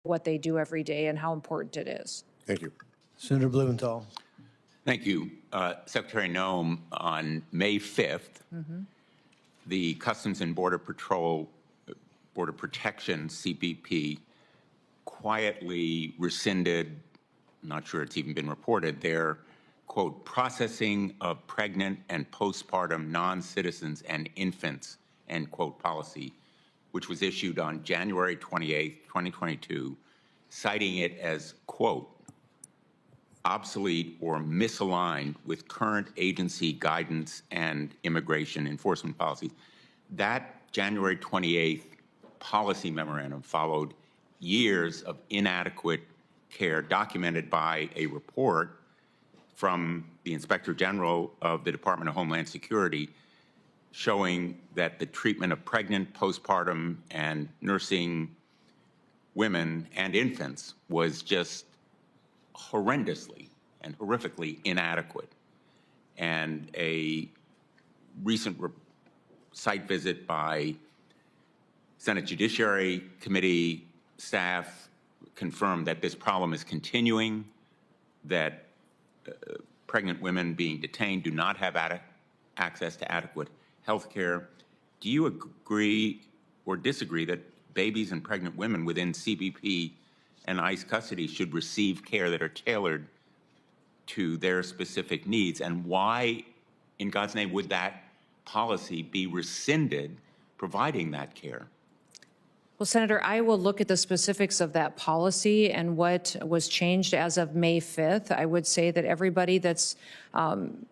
what they do every day and how important it is. Thank you. Senator Blumenthal. Thank you. Secretary Noem, on May 5th, the Customs and Border Patrol, Border Protection, CBP, quietly rescinded, I'm not sure it's even been reported, their, quote, processing of pregnant and postpartum non-citizens and infants, end quote, policy, which was issued on January 28th, 2022, citing it as, quote, obsolete or misaligned with current agency guidance and immigration enforcement policies. That January 28th policy memorandum followed years of inadequate care documented by a report from the Inspector General of the Department of Homeland Security showing that the treatment of pregnant, postpartum, and nursing women and infants was just horrendously and horrifically inadequate. And a recent site visit by Senate Judiciary Committee staff confirmed that this problem is continuing, that pregnant women being detained do not have access to adequate health care. Do you agree or disagree that babies and pregnant women within CBP and ICE custody should receive care that are tailored to their specific needs? And why, in God's name, would that policy be rescinded providing that care? Well, Senator, I will look at the specifics of that policy and what was changed as of May 5th. I would say that everybody that's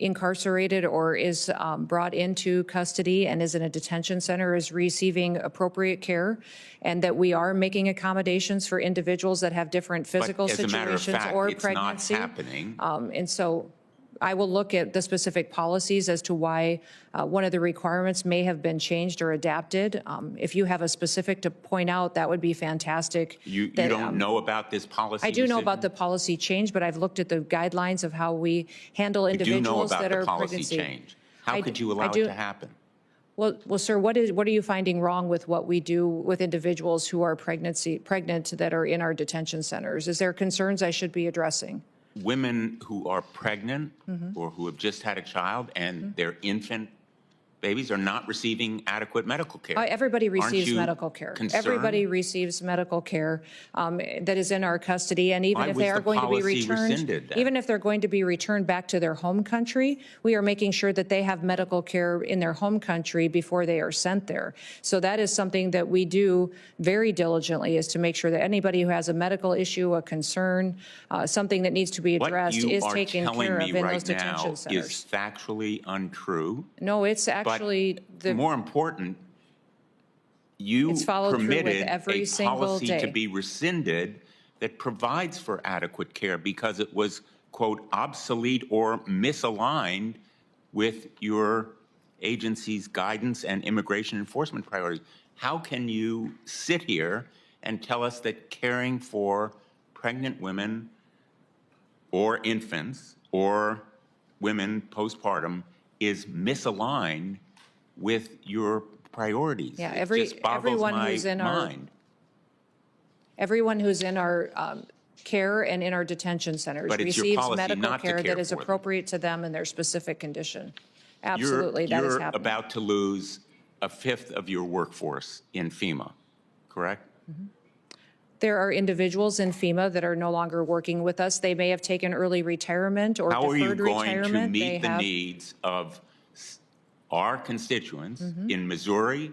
incarcerated or is brought into custody and is in a detention center is receiving appropriate care, and that we are making accommodations for individuals that have different physical situations or pregnancy. It's not happening. And so I will look at the specific policies as to why one of the requirements may have been changed or adapted. If you have a specific to point out, that would be fantastic. You don't know about this policy? I do know about the policy change, but I've looked at the guidelines of how we handle individuals that are pregnancy. You do know about the policy change. How could you allow it to happen? Well, sir, what are you finding wrong with what we do with individuals who are pregnant that are in our detention centers? Is there concerns I should be addressing? Women who are pregnant or who have just had a child and their infant babies are not receiving adequate medical care. Everybody receives medical care. Concerned? Everybody receives medical care that is in our custody, and even if they are going to be returned, even if they're going to be returned back to their home country, we are making sure that they have medical care in their home country before they are sent there. So that is something that we do very diligently, is to make sure that anybody who has a medical issue, a concern, something that needs to be addressed is taken care of in those detention centers. Is factually untrue. No, it's actually more important, you permitted a policy to be rescinded that provides for adequate care because it was, quote, obsolete or misaligned with your agency's guidance and immigration enforcement priorities. How can you sit here and tell us that caring for pregnant women or infants or women postpartum is misaligned with your priorities? Yeah, everyone who's in our care and in our detention centers receives medical care that is appropriate to them and their specific condition. Absolutely, that is happening. You're about to lose a fifth of your workforce in FEMA, correct? There are individuals in FEMA that are no longer working with us. They may have taken early retirement or deferred retirement. How are you going to meet the needs of our constituents in Missouri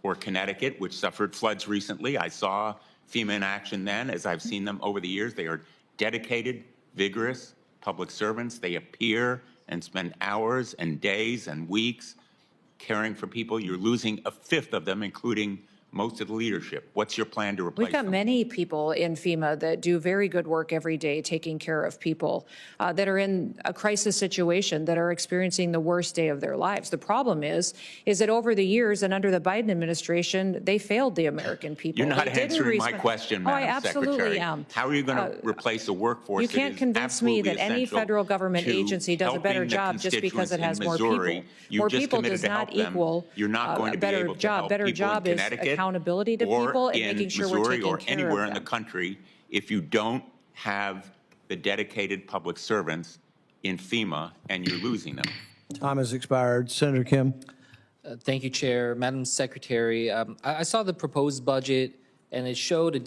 or Connecticut, which suffered floods recently? I saw FEMA in action then, as I've seen them over the years. They are dedicated, vigorous public servants. They appear and spend hours and days and weeks caring for people. You're losing a fifth of them, including most of the leadership. What's your plan to replace them? We've got many people in FEMA that do very good work every day taking care of people that are in a crisis situation, that are experiencing the worst day of their lives. The problem is that over the years and under the Biden administration, they failed the American people. You're not answering my question, Madam I absolutely Secretary. am. How are you going to replace a workforce? You can't convince me that any federal government agency does a better job just because it has more people. More people does not equal You're not going to be able to help people in Connecticut accountability to people and making sure we're taking care of them. Or anywhere in the country, if you don't have the dedicated public servants in FEMA and you're losing them. Time has expired. Senator Kim. Thank you, Chair. Madam Secretary, I saw the proposed budget, and it showed a